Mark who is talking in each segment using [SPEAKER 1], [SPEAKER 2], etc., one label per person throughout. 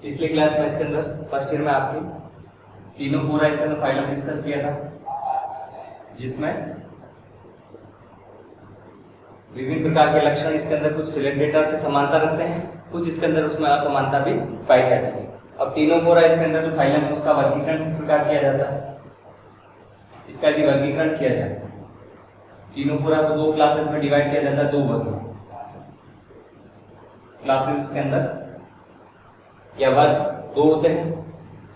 [SPEAKER 1] पिछली क्लास में इसके अंदर फर्स्ट ईयर में आपकी टीनोफोरा इसके अंदर फाइलम डिस्कस किया था, जिसमें विभिन्न प्रकार के लक्षण इसके अंदर कुछ सिलेक्ट डेटा से समानता रखते हैं, कुछ इसके अंदर उसमें असमानता भी पाई जाती है। अब टीनोफोरा इसके अंदर जो फाइलम है उसका वर्गीकरण किस प्रकार किया जाता है, इसका यदि वर्गीकरण किया जाए, टीनोफोरा को दो क्लासेस में डिवाइड किया जाता है, दो वर्ग क्लासेस इसके अंदर या वर्ग दो होते हैं।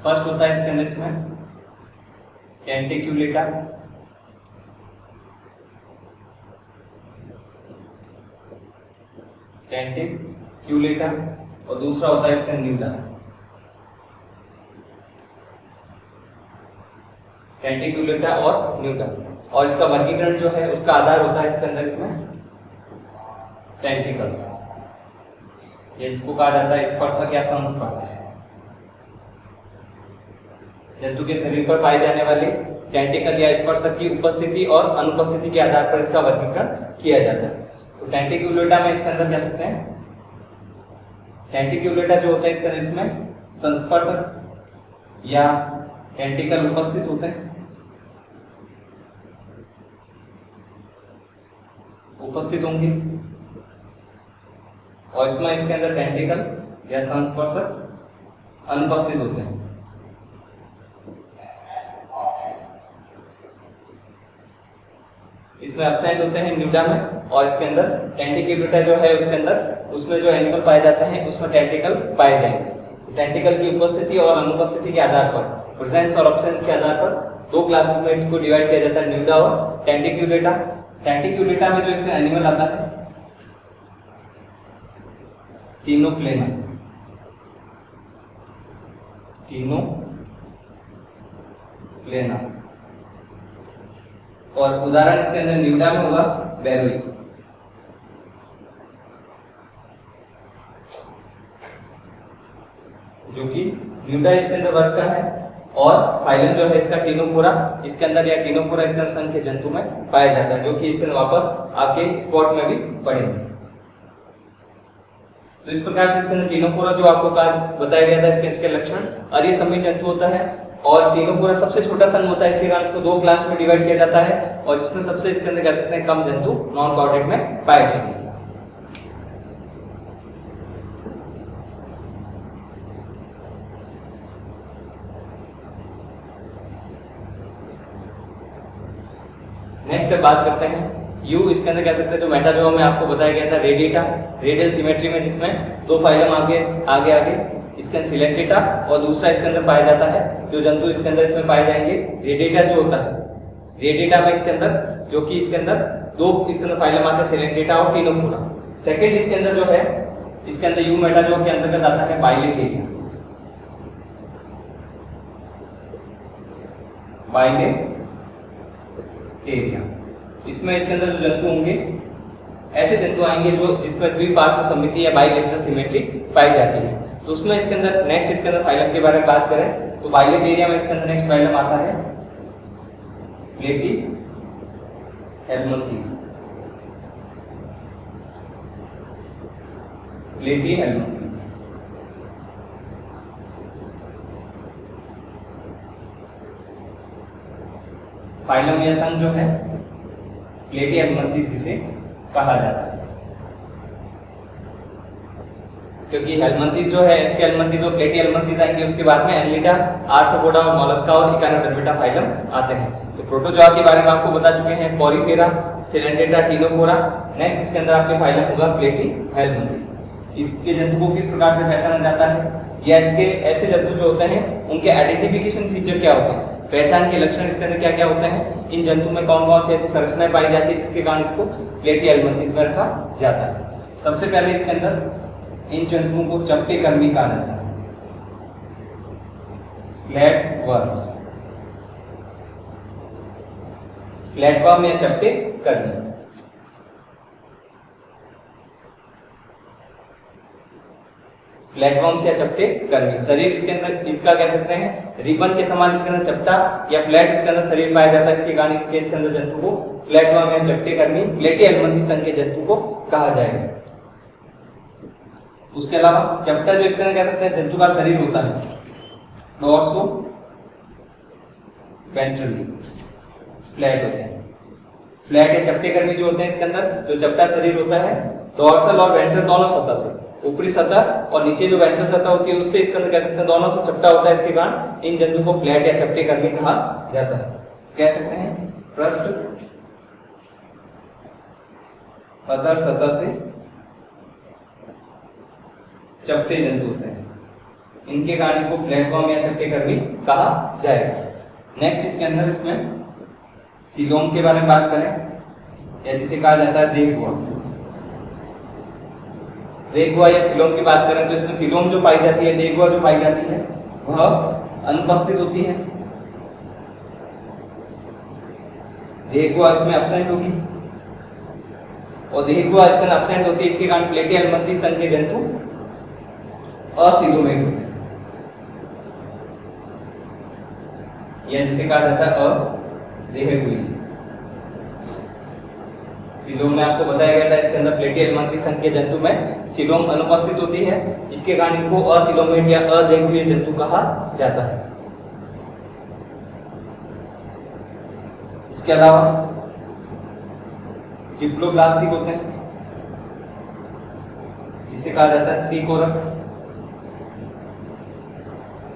[SPEAKER 1] फर्स्ट होता है इसके अंदर इसमें टेंटिक्यूलेटा, टेंटिक्यूलेटा, और दूसरा होता है इसका न्यूडा, टेंटिक्यूलेटा और न्यूडा। और इसका वर्गीकरण जो है उसका आधार होता है इसके अंदर इसमें टेंटिकल्स, इसको कहा जाता है स्पर्शक या संस्पर्शक। जंतु के शरीर पर पाए जाने वाले टेंटिकल या स्पर्शक की उपस्थिति और अनुपस्थिति के आधार पर इसका वर्गीकरण किया जाता है। तो टेंटिक्यूलेटा में इसके अंदर कह सकते हैं, टेंटिक्यूलेटा जो होता है इसके अंदर इसमें संस्पर्शक या टेंटिकल उपस्थित होते हैं, उपस्थित होंगे, और इसमें इसके अंदर टेंटिकल या संस्पर्शक अनुपस्थित होते हैं। इसमें एब्सेंट होते हैं न्यूडा में, और इसके अंदर टेंटिक्यूलेटा जो है उसके अंदर उसमें जो एनिमल पाए जाते हैं उसमें टेंटिकल पाए जाएंगे। टेंटिकल की उपस्थिति और अनुपस्थिति के आधार पर, प्रेजेंस और एब्सेंस के आधार पर दो क्लासेस में इसको डिवाइड किया जाता है, न्यूडा और टेंटिक्यूलेटा। टेंटिक्यूलेटा में जो इसमें एनिमल आता है टीनोप्लेना, टीनोप्लेना, और उदाहरण इसके अंदर न्यूडा में होगा बेरोई। जो कि न्यूडा इसके अंदर वर्ग का है, और फाइलम जो है इसका टीनोफोरा इसके अंदर या टीनोफोरा इसके अंदर संघ के जंतु में पाया जाता है, जो कि इसके अंदर वापस आपके स्पॉट में भी पड़ेंगे। तो इस प्रकार से इसके अंदर टीनोफोरा जो आपको बताया गया था इसके लक्षण, और ये समी जंतु होता है, और टीनोफोरा सबसे छोटा संघ होता है, इसके कारण इसको दो क्लास में डिवाइड किया जाता है, और जिसमें सबसे इसके अंदर कह सकते हैं कम जंतु नॉन कॉर्डेट में पाए जाएंगे। नेक्स्ट बात करते हैं यू, इसके अंदर कह सकते हैं जो मेटाजोआ में आपको बताया गया था रेडिएटा, रेडियल सिमेट्री में, जिसमें दो फाइलम आगे इसके अंदर सिलेक्टेटा, और दूसरा इसके अंदर पाया जाता है जो जंतु इसके अंदर इसमें पाए जाएंगे रेडिएटा जो होता है, रेडिएटा में इसके अंदर जो कि इसके अंदर दो इसके अंदर फाइलम आते हैं सिलेक्टेटा और टीनोफोरा। सेकंड इसके अंदर जो है इसके अंदर यू मेटाजोआ के अंतर्गत आता है बाइलेटेरिया, बाइलेटेरिया। इसमें इसके अंदर जो जंतु होंगे ऐसे जंतु आएंगे जो जिसमें द्विपार्श्व सममिति या बाइलेटरल सिमेट्री पाई जाती है। तो उसमें इसके अंदर नेक्स्ट इसके अंदर फाइलम के बारे में बात करें तो बाइलेटेरिया में इसके अंदर नेक्स्ट फाइलम आता है प्लेटीहेल्मिन्थीज, प्लेटीहेल्मिन्थीज। फाइलम या संघ जो है प्लेटीहेल्मिन्थीज जिसे कहा जाता है, क्योंकि हेल्मिन्थीज जो है इसके हेल्मिन्थीज और प्लेटीहेल्मिन्थीज आएंगे, उसके बाद में एनलिडा, आर्थ्रोपोडा और मोलस्का और इकानोडर्मेटा फाइलम आते हैं। तो प्रोटोजोआ के बारे में आपको बता चुके हैं, पोरिफेरा, सिलेंटेटा, टीनोफोरा। नेक्स्ट इसके अंदर आपके फाइलम होगा प्लेटीहेल्मिन्थीज। इसके जंतु को किस प्रकार से पहचाना जाता है, या इसके ऐसे जंतु जो होते हैं उनके आइडेंटिफिकेशन फीचर क्या होते हैं, पहचान के लक्षण इसके अंदर क्या क्या होते हैं, इन जंतु में कौन कौन सी ऐसी संरचनाएं पाई जाती है जिसके कारण इसको प्लेटीहेल्मिन्थीज में रखा जाता है। सबसे पहले इसके अंदर इन जंतुओं को चपटे कर्मी कहा जाता है, फ्लैटवर्म्स, फ्लैटवर्म या चपटे कर्मी। फ्लैटवर्म्स या चपटे कर्मी, शरीर इसके अंदर इनका कह सकते हैं रिबन के समान इसके अंदर चपटा या फ्लैट इसके अंदर शरीर पाया जाता है, इसके कारण इनके इसके अंदर जंतु को फ्लैटवर्म या चपटे कर्मी प्लेटीहेल्मिन्थीज संघ के जंतु को कहा जाएगा। उसके अलावा चपटा जो इसके अंदर कह सकते हैं जंतु का शरीर होता है, डोर्सो वेंट्रली फ्लैट होते हैं। फ्लैट या चपटे कर्मी जो होते हैं इसके अंदर जो चपटा शरीर होता है, डोर्सल और वेंट्रल दोनों सतह से, ऊपरी सतह और नीचे जो वेंट्रल सतह होती है उससे इसके अंदर कह सकते हैं दोनों से चपटा होता है। इसके कारण इन जंतु को फ्लैट या चपटे कर्मी कहा जाता है। कह सकते हैं पृष्ठ अधर सतह से चपटे जंतु होते हैं, इनके कारण को प्लेटफॉर्म या चपटे कर्मी कहा जाएगा। नेक्स्ट इसके अंदर इसमें सीलोम के बारे में बात करें या जिसे कहा जाता है देखुआ। देखुआ या सीलोम की बात करें तो इसमें सीलोम जो पाई जाती है, देखुआ जो पाई जाती है वह अनुपस्थित होती है। देखुआ इसमें एब्सेंट होगी और देखुआ इसके अंदर एब्सेंट होती है। इसके कारण प्लेटी अलमंथी संघ के जंतु असीलोमेट होते हैं या जिसे कहा जाता है अरेहुई। सीलोम में आपको बताया गया था इसके अंदर प्लेटी अलमंथी संघ के जंतु में सीलोम अनुपस्थित होती है, इसके कारण इनको असीलोमेट या अरेहुई जंतु कहा जाता है। इसके अलावा ट्रिप्लोब्लास्टिक होते हैं जिसे कहा जाता है त्रिकोरक,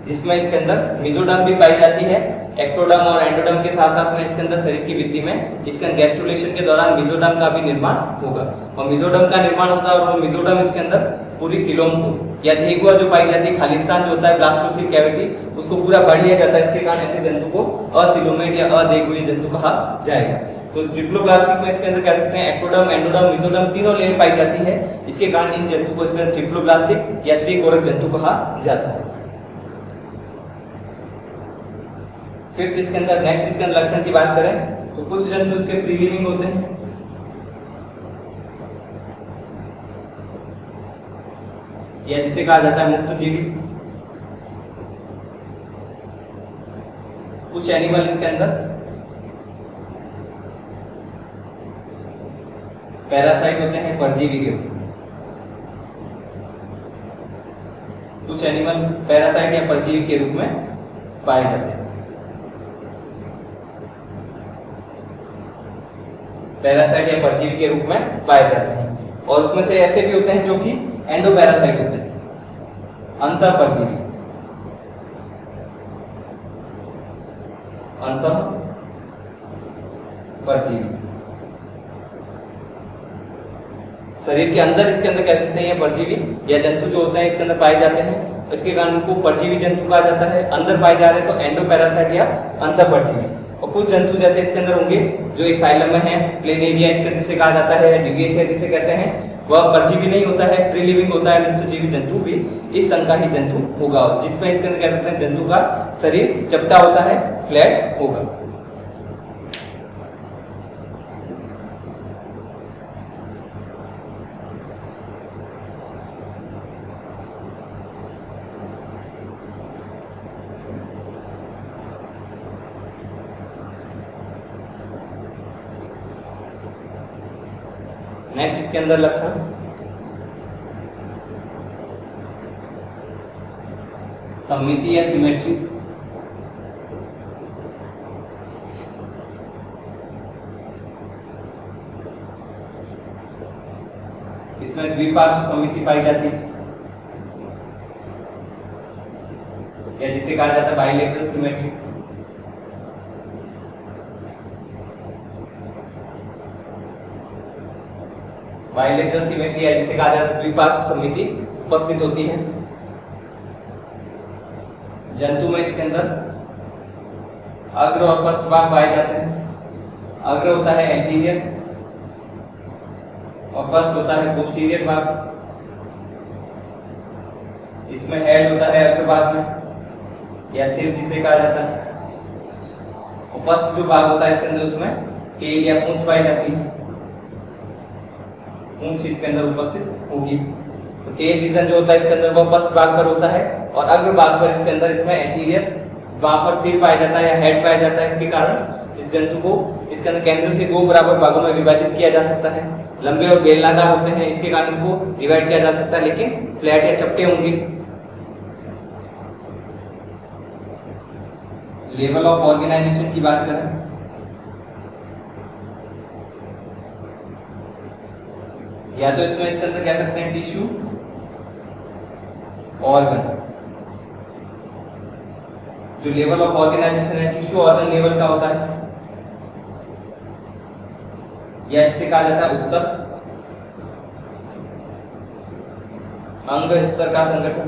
[SPEAKER 1] जिसमें इसके अंदर मिजोडर्म भी पाई जाती है। एक्टोडर्म और एंडोडर्म के साथ साथ में इसके अंदर शरीर की भित्ति में इसके अंदर गैस्ट्रुलेशन के दौरान मिजोडर्म का भी निर्माण होगा और मिजोडर्म का निर्माण होता है और वो मिजोडर्म इसके अंदर पूरी सीलोम को या धेगुआ जो पाई जाती है, खालिस्तान जो होता है ब्लास्टोसील कैविटी, उसको पूरा भर लिया जाता है। इसके कारण ऐसे जंतु को असीलोमेट या अधेगुई जंतु कहा जाएगा। तो ट्रिप्लोब्लास्टिक में इसके अंदर कह सकते हैं एक्टोडर्म, एंडोडर्म, मिजोडर्म तीनों लेयर पाई जाती है। इसके कारण इन जंतु को इसके अंदर ट्रिप्लोब्लास्टिक या त्रिकोरक जंतु कहा जाता है। फिफ्थ इसके अंदर नेक्स्ट इसके अंदर लक्षण की बात करें तो कुछ जंतु इसके फ्री लिविंग होते हैं या जिसे कहा जाता है मुक्त जीवी। कुछ एनिमल इसके अंदर पैरासाइट होते हैं परजीवी के रूप में। कुछ एनिमल पैरासाइट या परजीवी के रूप में पाए जाते हैं। पैरासाइट या परजीवी के रूप में पाए जाते हैं और उसमें से ऐसे भी होते हैं जो कि एंडोपैरासाइट होते हैं, अंतः परजीवी। अंतः परजीवी शरीर के अंदर इसके अंदर कह सकते हैं ये परजीवी या जंतु जो होते हैं इसके अंदर पाए जाते हैं। इसके कारण उनको परजीवी जंतु कहा जाता है। अंदर पाए जा रहे हैं तो एंडोपैरासाइट या अंतः परजीवी। और कुछ जंतु जैसे इसके अंदर होंगे जो एक फाइलम में है, प्लेनेरिया इसका जिसे कहा जाता है, ड्यूगेसिया जिसे कहते हैं, वह परजीवी नहीं होता है, फ्री लिविंग होता है। मुक्त जीवी जंतु भी इस संघ का ही जंतु होगा जिसमें इसके अंदर कह सकते हैं जंतु का शरीर चपटा होता है, फ्लैट होगा। नेक्स्ट इसके अंदर लक्षण सममिति या सिमेट्री। इसमें द्विपार्श्व सममिति पाई जाती है या जिसे कहा जाता है बाइलेटरल सिमेट्री। बाइलेटरल सिमेट्री है जिसे कहा जाता है द्विपार्श्व सममिति उपस्थित होती है। जंतु में इसके अंदर अग्र और पश्च भाग पाए जाते हैं। अग्र होता है एंटीरियर और पश्च होता है पोस्टीरियर भाग। इसमें हेड होता है अग्र भाग में या सिर जिसे कहा जाता है और पश्च जो भाग होता है इसके अंदर उसमें टेल या पूंछ पाई जाती है। पूंछ इसके अंदर उपस्थित होगी। तो टेल रीजन जो होता है इसके अंदर वो पश्च भाग पर होता है और अग्र भाग पर इसके अंदर इसमें एंटीरियर वहां पर सिर पाया जाता है या हेड पाया जाता है। इसके कारण इस जंतु को इसके अंदर केंद्र से दो बराबर भागों में विभाजित किया जा सकता है। लंबे और बेलनाकार होते हैं, इसके कारण इनको डिवाइड किया जा सकता है, लेकिन फ्लैट या चपटे होंगे। लेवल ऑफ ऑर्गेनाइजेशन की बात करें, या तो इसमें इसके अंदर कह सकते हैं टिश्यू, ऑर्गन। जो लेवल ऑफ ऑर्गेनाइजेशन है टिश्यू ऑर्गन लेवल का होता है, या जिसे कहा जाता है उत्तक अंग स्तर का संगठन,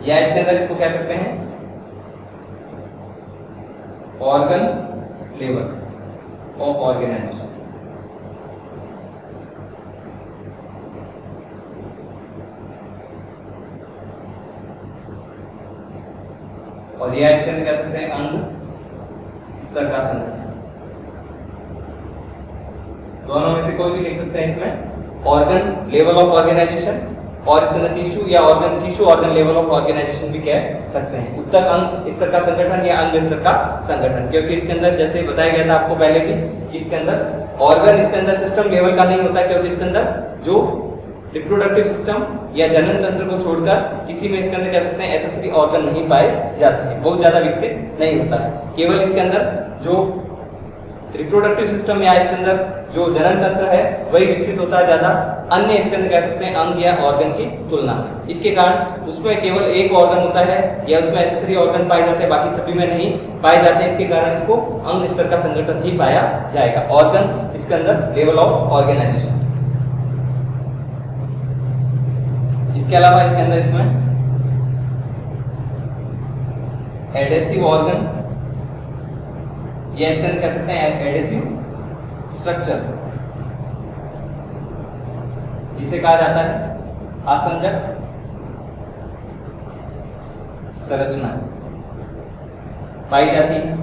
[SPEAKER 1] या इसके अंदर इसको कह सकते हैं ऑर्गन लेवल ऑफ ऑर्गेनाइजेशन। और यह इसके अंदर कह सकते हैं अंग स्तर का संगठन। दोनों में से कोई भी लिख सकते हैं इसमें, ऑर्गन लेवल ऑफ ऑर्गेनाइजेशन, और इसके अंदर टिश्यू या organ, tissue organ level of organisation भी कह सकते हैं। उत्तक अंग स्तर का संगठन या अंग स्तर का संगठन, क्योंकि इसके अंदर जैसे बताया गया था आपको पहले भी, इसके अंदर ऑर्गन इसके अंदर सिस्टम लेवल का नहीं होता, क्योंकि इसके अंदर जो रिप्रोडक्टिव सिस्टम या जनन तंत्र को छोड़कर किसी में इसके अंदर कह सकते हैं एक्सेसरी ऑर्गन नहीं पाए जाते हैं, बहुत ज्यादा विकसित नहीं होता है। केवल इसके अंदर जो रिप्रोडक्टिव सिस्टम या इसके अंदर जो जनन तंत्र है वही विकसित होता है ज्यादा, अन्य इसके अंदर कह सकते हैं अंग या ऑर्गन की तुलना में। इसके कारण उसमें केवल एक ऑर्गन होता है या उसमें एक्सेसरी ऑर्गन पाए जाते हैं, बाकी सभी में नहीं पाए जाते हैं। इसके कारण इसको अंग स्तर का संगठन ही पाया जाएगा, ऑर्गन इसके अंदर लेवल ऑफ ऑर्गेनाइजेशन। इसके अलावा इसके अंदर इसमें एडेसिव ऑर्गन या इसके अंदर कह सकते हैं एडेसिव स्ट्रक्चर, जिसे कहा जाता है आसंजक संरचना पाई जाती है।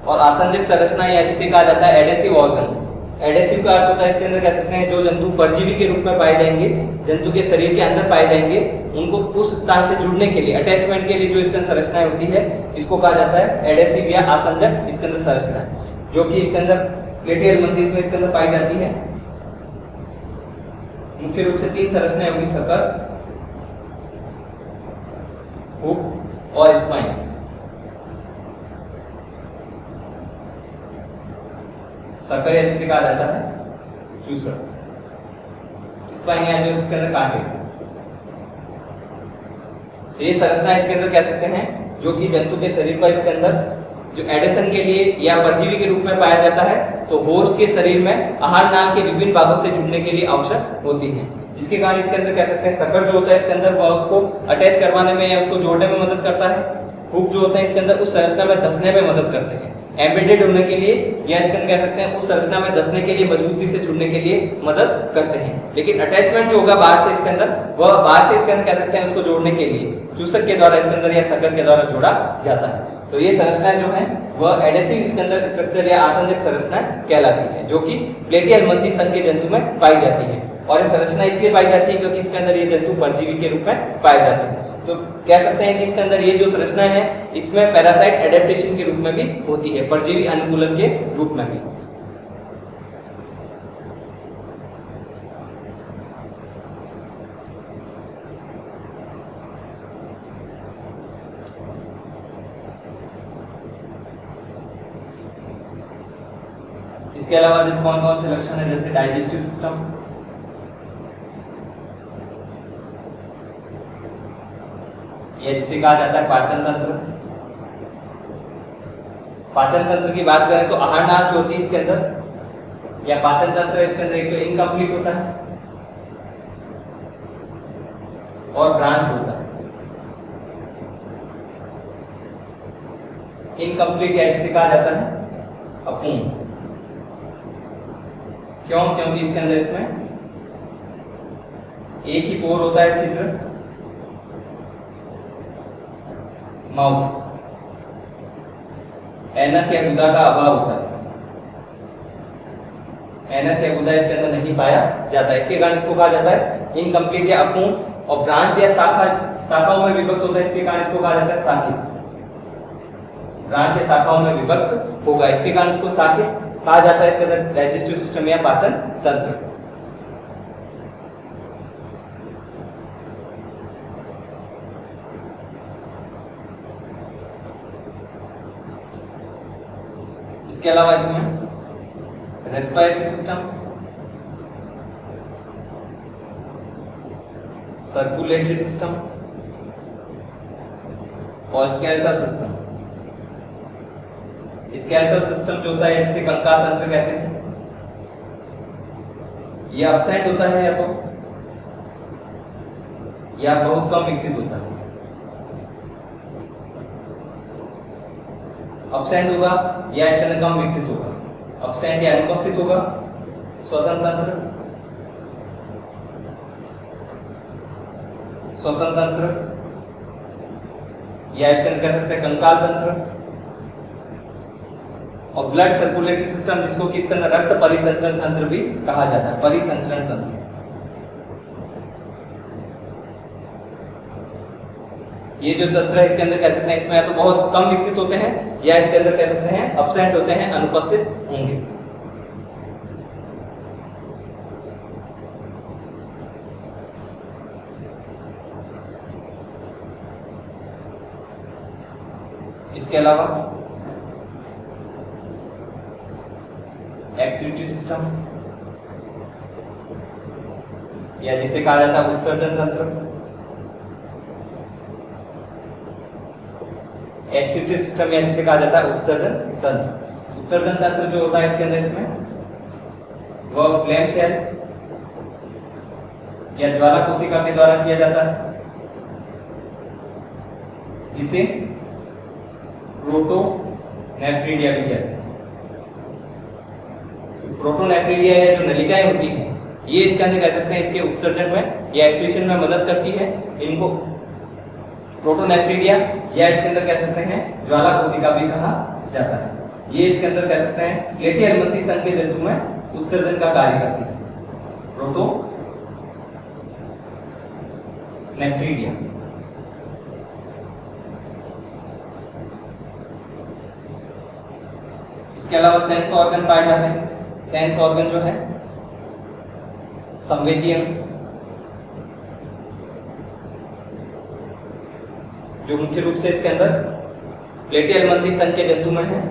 [SPEAKER 1] और आसंजक संरचना या जिसे कहा जाता है एडेसिव ऑर्गन, एडेसिव का अर्थ होता है इसके अंदर कह सकते हैं जो जंतु परजीवी के रूप में पाए जाएंगे, जंतु के शरीर के अंदर पाए जाएंगे, उनको उस स्थान से जुड़ने के लिए, अटैचमेंट के लिए जो इसके अंदर संरचना होती है, इसको कहा जाता है एडेसिव या आसंजक इसके अंदर संरचना, जो कि इसके अंदर प्लेटियल मंतीज में इसके अंदर पाई जाती है। मुख्य रूप से 3 संरचनाएं होंगी, सकर, हुक और स्पाइन। सकर या जिसे कहा जाता है चूसर, स्पाइन या जो इसके अंदर कांटे। ये संरचना इसके अंदर कह सकते हैं जो कि जंतु के शरीर पर इसके अंदर जो एडेशन के लिए या परजीवी के रूप में पाया जाता है, तो होस्ट के शरीर में आहार नाल के विभिन्न भागों से जुड़ने के लिए आवश्यक होती है। इसके कारण इसके अंदर कह सकते हैं सकर जो होता है इसके अंदर वह उसको अटैच करवाने में या उसको जोड़ने में मदद करता है। हुक जो होते हैं इसके अंदर उस संरचना में धंसने में मदद करते हैं, एम्बेडेड होने के लिए, या इसके अंदर कह सकते हैं उस संरचना में धंसने के लिए, मजबूती से जुड़ने के लिए मदद करते हैं। लेकिन अटैचमेंट जो होगा बाहर से इसके अंदर, वह बाहर से इसके अंदर कह सकते हैं उसको जोड़ने के लिए चूसक के द्वारा इसके अंदर या सकर के द्वारा जोड़ा जाता है। तो ये संरचनाएं जो है वह एडेसिव इसके अंदर स्ट्रक्चर या आसंजक संरचना कहलाती है, जो कि प्लेटियल मंथी संघ के जंतु में पाई जाती है। और ये संरचना इसलिए पाई जाती है क्योंकि इसके अंदर ये जंतु परजीवी के रूप में पाए जाते हैं। तो कह सकते हैं कि इसके अंदर ये जो संरचना है इसमें पैरासाइट एडेप्टेशन के रूप में भी होती है, परजीवी अनुकूलन के रूप में भी। इसके अलावा जैसे कौन कौन से लक्षण है, जैसे डाइजेस्टिव सिस्टम, या जिसे कहा जाता है पाचन तंत्र। पाचन तंत्र की बात करें तो आहार नाल जो होती है इसके अंदर या पाचन तंत्र इसके अंदर एक तो इनकम्प्लीट होता है और ब्रांच होता है। इनकम्प्लीट या जिसे कहा जाता है अपूर्ण। क्यों? क्योंकि इसके अंदर इसमें एक ही पोर होता है, छिद्र, माउथ, एनस या गुदा का अभाव होता है, एनस या गुदा इसके अंदर नहीं पाया जाता। इसके कारण इसको कहा जाता है इनकम्प्लीट या अपूर्ण। और ब्रांच या शाखाओं में विभक्त होता है, इसके कारण इसको कहा जाता है शाखित। ब्रांच या शाखाओं में विभक्त होगा। इसके कारण इसको शाखे कहा जाता है। इसके अंदर डाइजेस्टिव सिस्टम या पाचन तंत्र। इसके अलावा इसमें रेस्पिरेटरी सिस्टम, सर्कुलेटरी सिस्टम और स्केलेटल सिस्टम। स्केलेटल सिस्टम जो होता है जिसे कंकाल तंत्र कहते हैं, यह एब्सेंट होता है या बहुत कम विकसित होता है। एब्सेंट होगा या इसके अंदर कम विकसित होगा। एब्सेंट या अनुपस्थित होगा। श्वसन तंत्र, श्वसन तंत्र या इसके अंदर कह सकते हैं कंकाल तंत्र। और ब्लड सर्कुलेटरी सिस्टम जिसको कि इसके अंदर रक्त परिसंचरण तंत्र भी कहा जाता है। परिसंचरण तंत्र। ये जो तंत्र है इसके अंदर कह सकते हैं इसमें या तो बहुत कम विकसित होते हैं या इसके अंदर कह सकते हैं एब्सेंट होते हैं, अनुपस्थित होंगे। इसके अलावा एक्सक्रीटरी सिस्टम या जिसे कहा जाता है उत्सर्जन तंत्र। एक्सक्रीटरी सिस्टम या जिसे कहा जाता है उत्सर्जन तंत्र। उत्सर्जन तंत्र जो होता है इसके अंदर इसमें वह फ्लेम सेल या ज्वाला कोशिका के द्वारा किया जाता है, जिसे प्रोटोनेफ्रिडिया भी कहते हैं। प्रोटोनेफ्रिडिया या जो नलिकाएं होती हैं ये इसके अंदर कह सकते हैं इसके उत्सर्जन में या एक्सक्रीशन में मदद करती है। इनको प्रोटोनेफ्रिडिया या इसके अंदर कह सकते हैं ज्वाला कोशिका भी कहा जाता है। ये इसके अंदर कह सकते हैं प्लेटी अनुमति संघ के जंतु में उत्सर्जन का कार्य करती है। प्रोटोनेफ्रिडिया। इसके अलावा सेंस ऑर्गन पाए जाते हैं। सेंस ऑर्गन जो है संवेदी अंग, जो मुख्य रूप से इसके अंदर प्लेटी अनुमति संघ के जंतु में है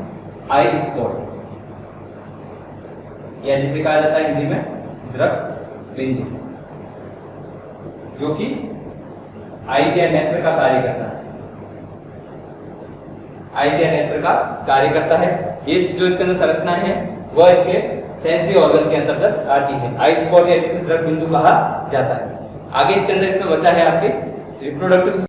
[SPEAKER 1] आई स्पॉट या जिसे कहा जाता है हिंदी में द्रक बिंदु, जो कि आइज या नेत्र का कार्य करता है। आइज या नेत्र का कार्य करता है। ये जो इसके अंदर संरचना है वह इसके सेंसरी ऑर्गन के अंतर्गत आती है। आई स्पॉट या जिसे द्रक बिंदु कहा जाता है। आगे इसके अंदर इसमें बचा है आपके रिप्रोडक्टिव